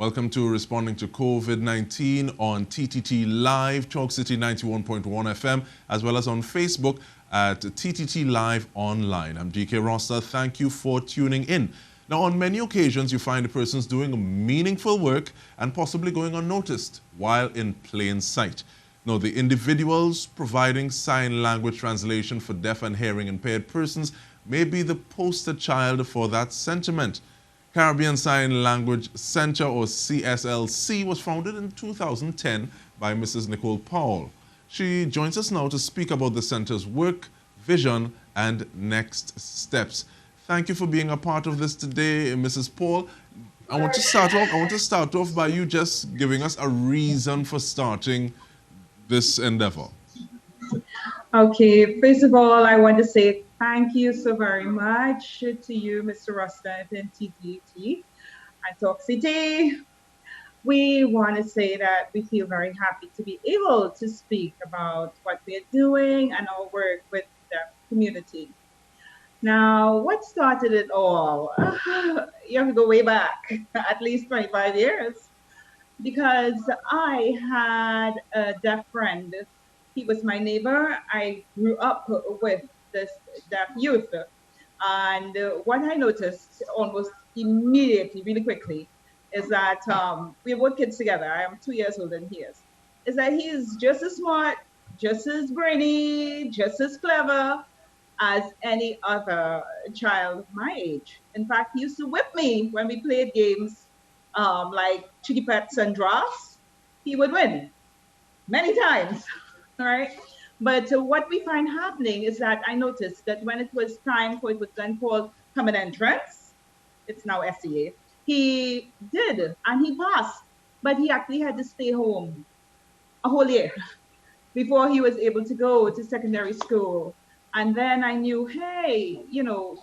Welcome to Responding to COVID-19 on TTT Live, Chalk City 91.1 FM, as well as on Facebook at TTT Live Online. I'm DK Roster. Thank you for tuning in. Now, on many occasions, you find persons doing meaningful work and possibly going unnoticed while in plain sight. Now, the individuals providing sign language translation for deaf and hearing impaired persons may be the poster child for that sentiment. Caribbean Sign Language Center, or CSLC, was founded in 2010 by Mrs. Nicole Paul. She joins us now to speak about the center's work, vision, and next steps. Thank you for being a part of this today, Mrs. Paul. I want to start off by you just giving us a reason for starting this endeavor. Okay, first of all, I want to say thank you so very much to you, Mr. Rasta and TTT and Talk City. We want to say that we feel very happy to be able to speak about what we're doing and our work with the community. Now, what started it all? You have to go way back, at least 25 years, because I had a deaf friend. He was my neighbor. I grew up with this deaf youth. And what I noticed almost immediately, really quickly, is that we were kids together. I am 2 years older than he is that he's just as smart, just as brainy, just as clever as any other child my age. In fact, he used to whip me when we played games like Chicky Pets and Drafts. He would win many times. Right? But what we find happening is that I noticed that when it was time for it was then called common entrance, it's now SEA, he did, and he passed, but he actually had to stay home a whole year before he was able to go to secondary school. And then I knew, hey,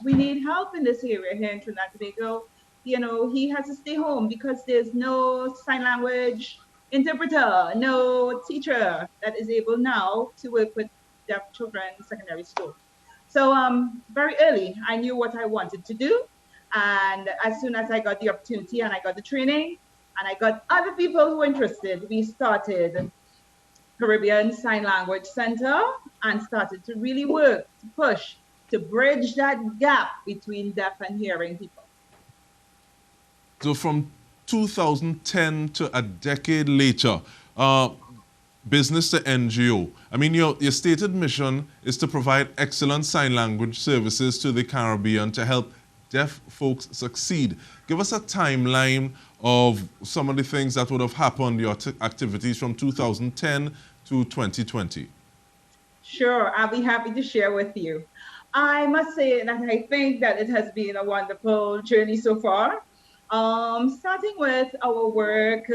we need help in this area here in Trinidad and Tobago. He has to stay home because there's no sign language interpreter, no teacher that is able now to work with deaf children in secondary school. So very early, I knew what I wanted to do. And as soon as I got the opportunity and I got the training and I got other people who were interested, we started Caribbean Sign Language Center and started to really work, to push, to bridge that gap between deaf and hearing people. So from 2010 to a decade later, business to NGO. I mean, your stated mission is to provide excellent sign language services to the Caribbean to help deaf folks succeed. Give us a timeline of some of the things that would have happened, your activities from 2010 to 2020. Sure, I'll be happy to share with you. I must say that I think that it has been a wonderful journey so far. Starting with our work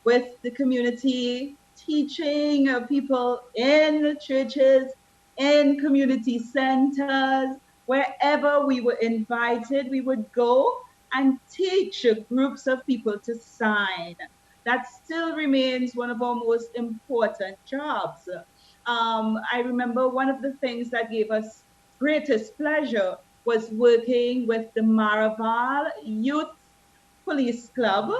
with the community, teaching people in churches, in community centers, wherever we were invited, we would go and teach groups of people to sign. That still remains one of our most important jobs. I remember one of the things that gave us greatest pleasure was working with the Maraval Youth Police Club,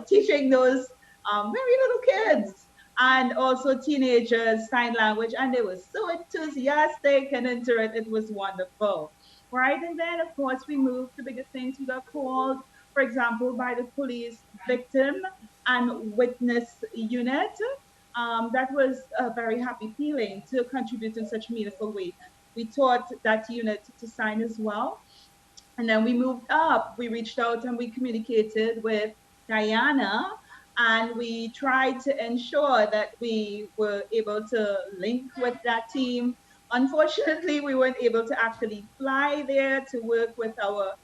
teaching those very little kids and also teenagers sign language, and they were so enthusiastic and into it. It was wonderful, right? And then, of course, we moved to bigger things. We got called, for example, by the police victim and witness unit. That was a very happy feeling to contribute in such a meaningful way. We taught that unit to sign as well. And then we moved up, we reached out and we communicated with Diana, and we tried to ensure that we were able to link with that team. Unfortunately, we weren't able to actually fly there to work with our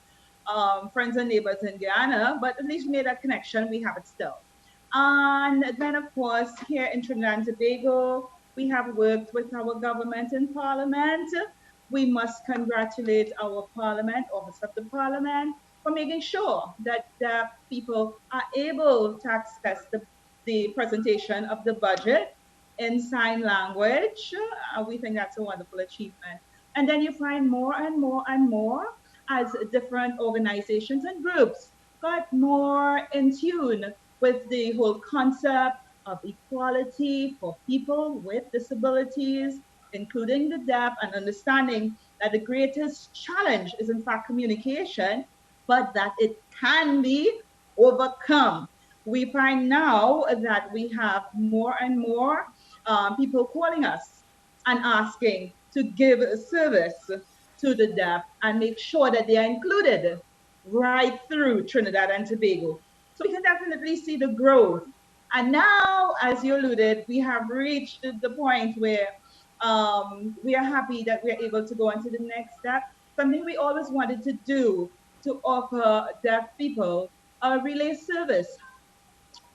friends and neighbors in Guyana, but at least we made that connection. We have it still. And then, of course, here in Trinidad and Tobago, we have worked with our government and parliament. We must congratulate our parliament, office of the parliament, for making sure that deaf people are able to access the presentation of the budget in sign language. We think that's a wonderful achievement. And then you find more and more and more as different organizations and groups got more in tune with the whole concept of equality for people with disabilities, including the deaf, and understanding that the greatest challenge is, in fact, communication, but that it can be overcome. We find now that we have more and more people calling us and asking to give service to the deaf and make sure that they are included right through Trinidad and Tobago. So we can definitely see the growth. And now, as you alluded, we have reached the point where we are happy that we are able to go on to the next step. Something we always wanted to do, to offer deaf people a relay service,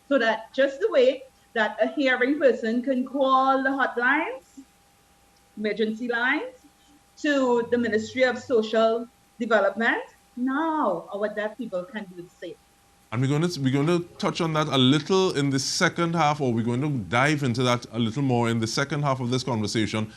so that just the way that a hearing person can call the hotlines, emergency lines, to the Ministry of Social Development, now our deaf people can do the same. And we're going to touch on that a little in the second half, or we're going to dive into that a little more in the second half of this conversation.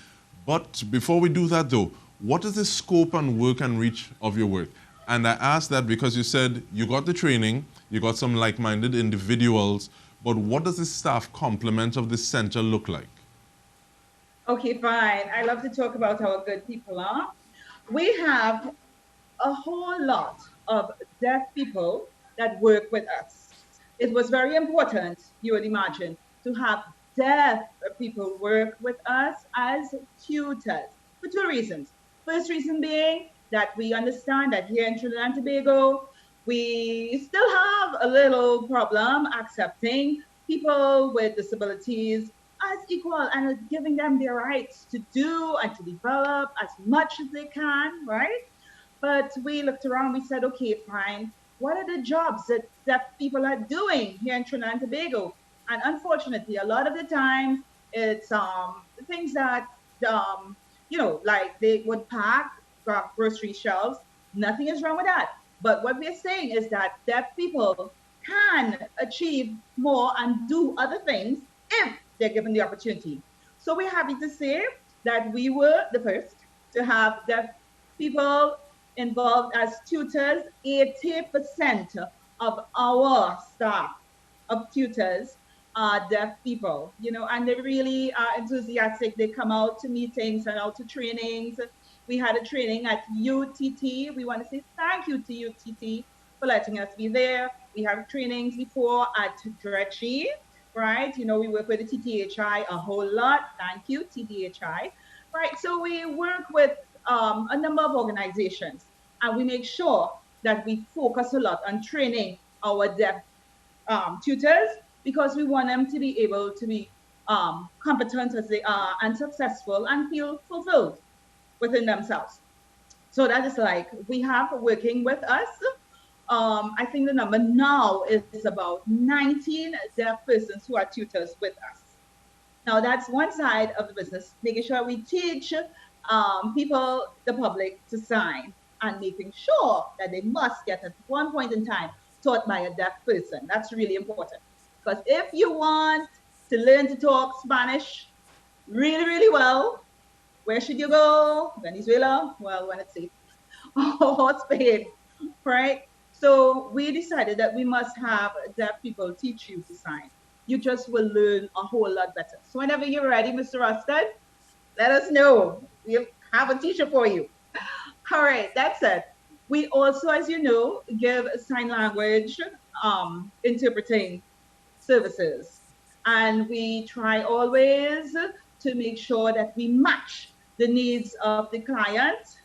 But before we do that, though, what is the scope and work and reach of your work? And I ask that because you said you got the training, you got some like-minded individuals, but what does the staff complement of this center look like? Okay, fine. I love to talk about how good people are. We have a whole lot of deaf people that work with us. It was very important, you would imagine, to have deaf people work with us as tutors for two reasons. First reason being that we understand that here in Trinidad and Tobago, we still have a little problem accepting people with disabilities as equal and giving them their rights to do and to develop as much as they can, right? But we looked around, we said, okay, fine. What are the jobs that deaf people are doing here in Trinidad and Tobago? And unfortunately, a lot of the times it's things that, like they would pack grocery shelves. Nothing is wrong with that. But what we're saying is that deaf people can achieve more and do other things if they're given the opportunity. So we're happy to say that we were the first to have deaf people involved as tutors. 80% of our staff of tutors are deaf people, and they really are enthusiastic. They come out to meetings and out to trainings. We had a training at UTT. We want to say thank you to UTT for letting us be there. We have trainings before at Dretchy, right? We work with the TTHI a whole lot. Thank you, TTHI. Right, so we work with a number of organizations, and we make sure that we focus a lot on training our deaf tutors, because we want them to be able to be competent as they are and successful and feel fulfilled within themselves. So that is like we have working with us. I think the number now is about 19 deaf persons who are tutors with us. Now that's one side of the business, making sure we teach people, the public, to sign, and making sure that they must get at one point in time taught by a deaf person. That's really important. Because if you want to learn to talk Spanish really, really well, where should you go? Venezuela? Well, when it's safe. Or Spain, right? So we decided that we must have deaf people teach you to sign. You just will learn a whole lot better. So whenever you're ready, Mr. Rostad, let us know. We'll have a teacher for you. All right, that's it. We also, as you know, give sign language interpreting services. And we try always to make sure that we match the needs of the client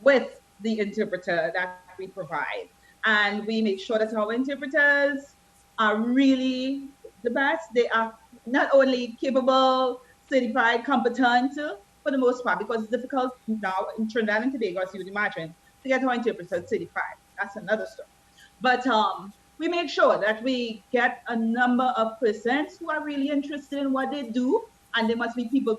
with the interpreter that we provide. And we make sure that our interpreters are really the best. They are not only capable, certified, competent for the most part, because it's difficult now in Trinidad and Tobago, as you would imagine, to get our interpreters certified. That's another story. But we make sure that we get a number of persons who are really interested in what they do, and they must be people.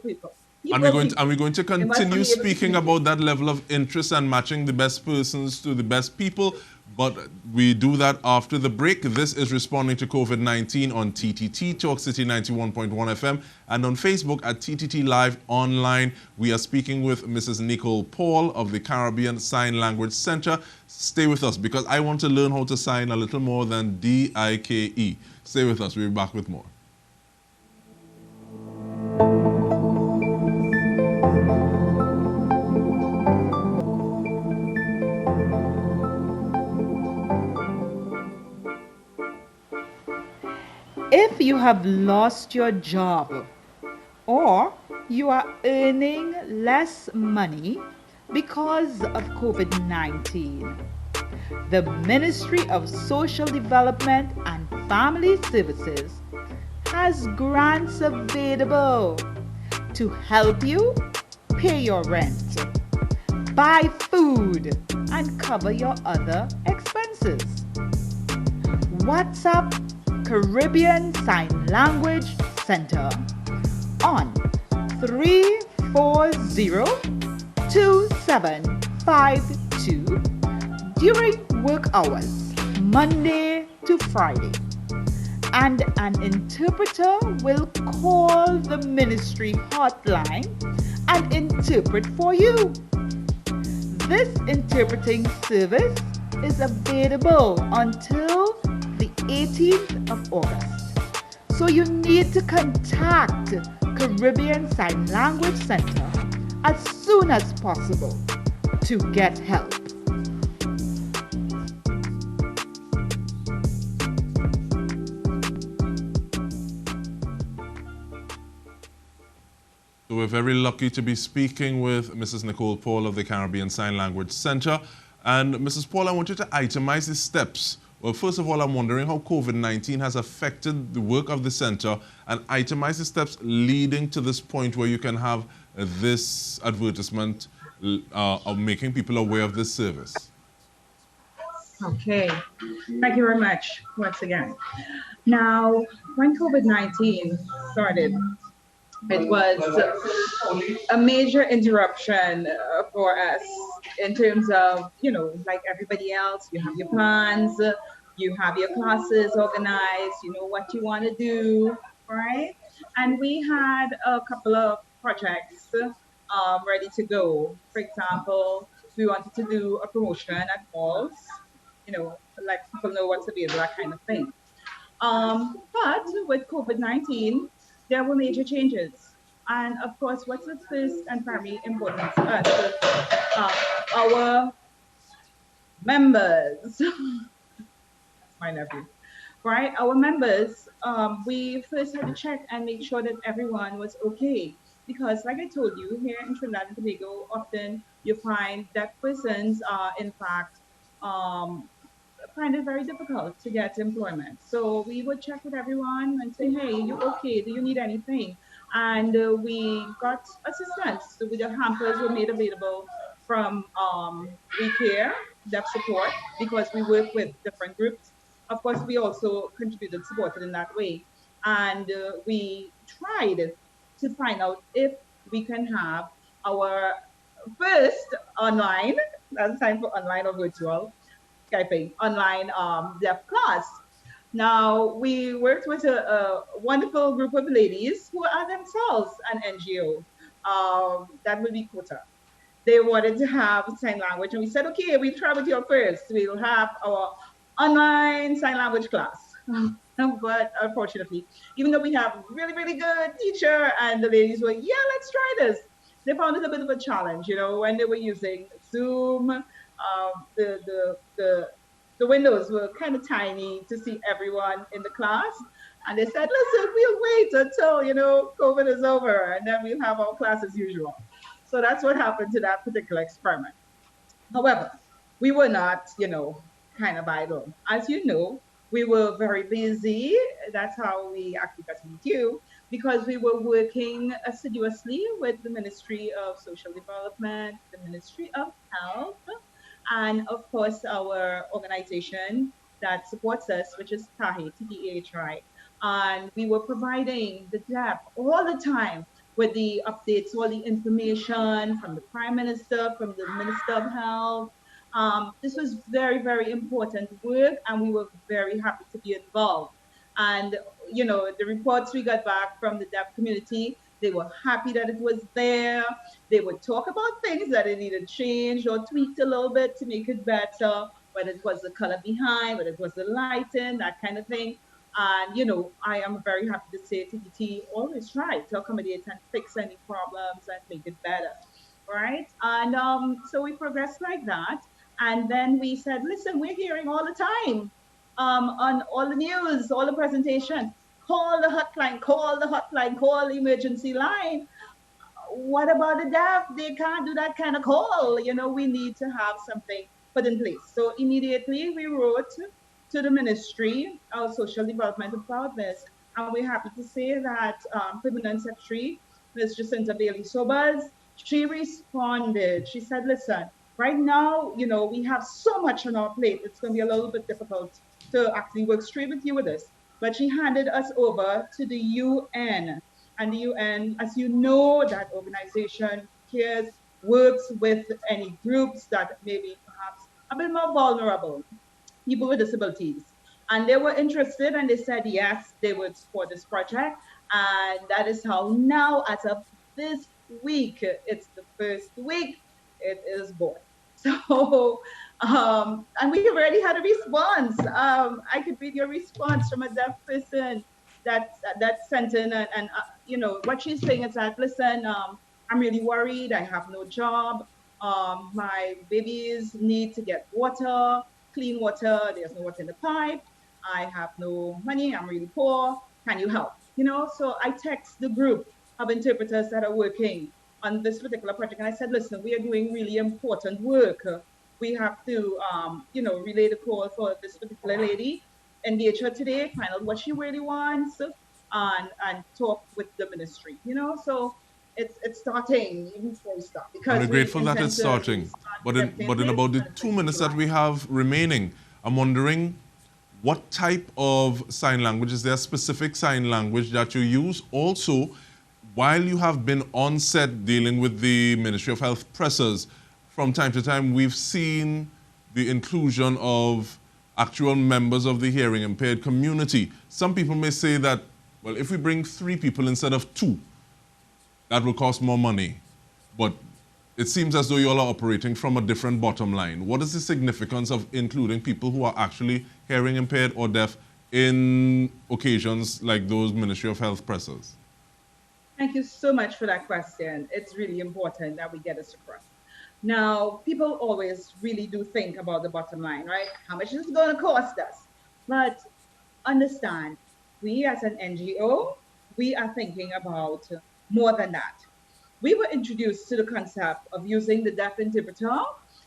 And we're going to continue speaking about that level of interest and matching the best persons to the best people. But we do that after the break. This is Responding to COVID-19 on TTT, Talk City 91.1 FM, and on Facebook at TTT Live Online. We are speaking with Mrs. Nicole Paul of the Caribbean Sign Language Center. Stay with us because I want to learn how to sign a little more than D-I-K-E. Stay with us. We'll be back with more. If you have lost your job or you are earning less money because of COVID-19, the Ministry of Social Development and Family Services has grants available to help you pay your rent, buy food, and cover your other expenses. WhatsApp Caribbean Sign Language Center on 340-2752 during work hours, Monday to Friday. And an interpreter will call the ministry hotline and interpret for you. This interpreting service is available until the 18th of August. So you need to contact Caribbean Sign Language Center as soon as possible to get help. So we're very lucky to be speaking with Mrs. Nicole Paul of the Caribbean Sign Language Center. And Mrs. Paul, I want you to itemize the steps. Well, first of all, I'm wondering how COVID-19 has affected the work of the center and itemize the steps leading to this point where you can have this advertisement of making people aware of this service. Okay, thank you very much once again. Now, when COVID-19 started, it was a major interruption for us in terms of, like everybody else, you have your plans, you have your classes organized, you know what you want to do, right? And we had a couple of projects ready to go. For example, we wanted to do a promotion at malls, like people know what's available, that kind of thing. But with COVID-19, there were major changes. And of course, what's the first and primary importance to us is our members. That's my nephew, right? Our members, we first had to check and make sure that everyone was okay. Because like I told you, here in Trinidad and Tobago, often you find that persons are in fact find it very difficult to get employment. So we would check with everyone and say, hey, you okay? Do you need anything? And we got assistance. So the hampers were made available from We Care, Deaf Support, because we work with different groups. Of course, we also contributed, supported in that way. And we tried to find out if we can have our first online, that's time for online or virtual, Skyping, online deaf class. Now, we worked with a wonderful group of ladies who are themselves an NGO. That would be Quota. They wanted to have sign language, and we said, okay, we'll try with you first. We'll have our online sign language class. But unfortunately, even though we have a really, really good teacher, and the ladies were, yeah, let's try this. They found it a bit of a challenge, when they were using Zoom. The windows were kind of tiny to see everyone in the class. And they said, listen, we'll wait until, COVID is over, and then we'll have our class as usual. So that's what happened to that particular experiment. However, we were not, kind of idle. As you know, we were very busy. That's how we actually got to meet you, because we were working assiduously with the Ministry of Social Development, the Ministry of Health, and of course, our organization that supports us, which is TAHI, TTAHI. And we were providing the deaf all the time with the updates, all the information from the Prime Minister, from the Minister of Health, This was very, very important work, and we were very happy to be involved. And, you know, the reports we got back from the deaf community, they were happy that it was there. They would talk about things that they needed changed or tweaked a little bit to make it better, whether it was the color behind, whether it was the lighting, that kind of thing. And, you know, I am very happy to say TTT always tried to accommodate and fix any problems and make it better, right? And so we progressed like that. And then we said, listen, we're hearing all the time on all the news, all the presentations, call the hotline, call the hotline, call the emergency line. What about the deaf? They can't do that kind of call. You know, we need to have something put in place. So immediately we wrote to the Ministry of Social Development and Proudness. And we're happy to say that Permanent Secretary, Ms. Jacinta Bailey Sobers, she responded. She said, listen, right now, you know, we have so much on our plate. It's going to be a little bit difficult to actually work straight with you with this. But she handed us over to the UN. And the UN, as you know, that organization cares, works with any groups that may be perhaps a bit more vulnerable, people with disabilities. And they were interested and they said, yes, they would support this project. And that is how now, as of this week, it's the first week, it is born. So, and we have already had a response. I could read your response from a deaf person that sent in, and you know, what she's saying is that, listen, I'm really worried. I have no job. My babies need to get water, clean water. There's no water in the pipe. I have no money. I'm really poor. Can you help? You know, so I text the group of interpreters that are working on this particular project, and I said, listen, we are doing really important work. We have to, you know, relay the call for this particular lady, engage her today, find out what she really wants, and talk with the ministry, you know. So it's starting even before we start. Because I'm grateful that it's starting. But in about the 2 minutes that we have remaining, I'm wondering what type of sign language, is there a specific sign language that you use? Also, while you have been on set dealing with the Ministry of Health pressers, from time to time we've seen the inclusion of actual members of the hearing impaired community. Some people may say that, well, if we bring 3 people instead of 2, that will cost more money. But it seems as though you all are operating from a different bottom line. What is the significance of including people who are actually hearing impaired or deaf in occasions like those Ministry of Health pressers? Thank you so much for that question. It's really important that we get this across. Now, people always really do think about the bottom line, right? How much is it going to cost us? But understand, we as an NGO, we are thinking about more than that. We were introduced to the concept of using the deaf interpreter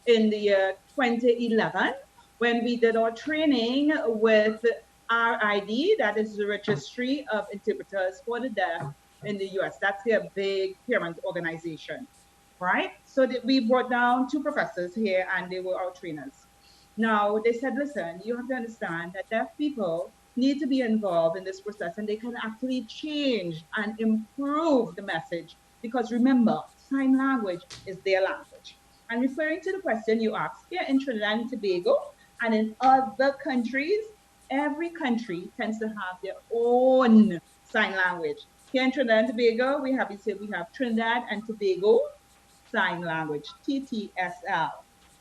in the year 2011 when we did our training with RID, that is the Registry of Interpreters for the Deaf in the US. That's their big parent organization, right? So we brought down 2 professors here and they were our trainers. Now they said, listen, you have to understand that deaf people need to be involved in this process and they can actually change and improve the message, because remember, sign language is their language. And referring to the question you asked, here in Trinidad and Tobago and in other countries, every country tends to have their own sign language. Here in Trinidad and Tobago, we have Trinidad and Tobago Sign Language, TTSL.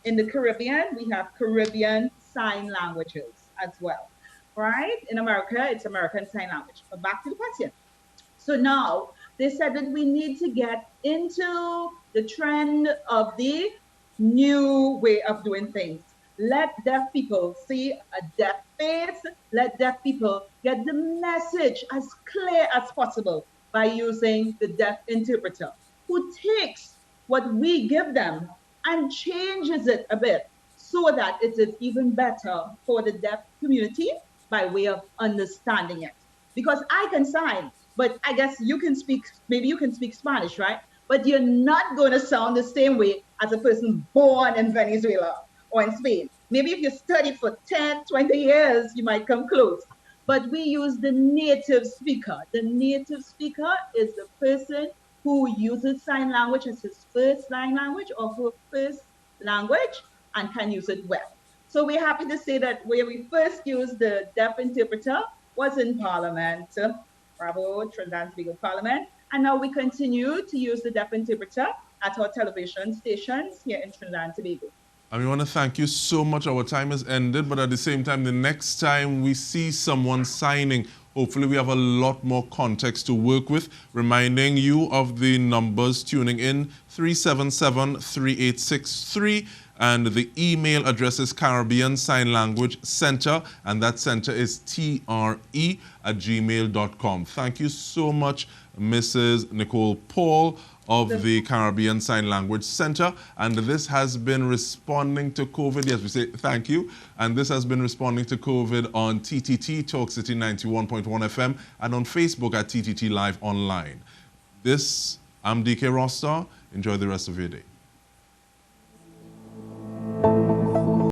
In the Caribbean, we have Caribbean Sign Languages as well, right? In America, it's American Sign Language. But back to the question. So now, they said that we need to get into the trend of the new way of doing things. Let deaf people see a deaf face. Let deaf people get the message as clear as possible by using the deaf interpreter, who takes what we give them and changes it a bit so that it is even better for the deaf community by way of understanding it. Because I can sign, but I guess you can speak, maybe you can speak Spanish, right? But you're not going to sound the same way as a person born in Venezuela or in Spain. Maybe if you study for 10, 20 years, you might come close. But we use the native speaker. The native speaker is the person who uses sign language as his first sign language or her first language, and can use it well. So we're happy to say that where we first used the deaf interpreter was in Parliament. Bravo, Trinidad and Tobago Parliament. And now we continue to use the deaf interpreter at our television stations here in Trinidad and Tobago. And we want to thank you so much. Our time has ended, but at the same time, the next time we see someone signing, hopefully we have a lot more context to work with. Reminding you of the numbers tuning in, 377-3863. And the email address is Caribbean Sign Language Center, and that center is tre@gmail.com. Thank you so much, Mrs. Nicole Paul of the Caribbean Sign Language Center. And this has been responding to COVID. Yes, we say thank you. And this has been responding to COVID on TTT, Talk City 91.1 FM, and on Facebook at TTT Live Online. I'm DK Roster. Enjoy the rest of your day.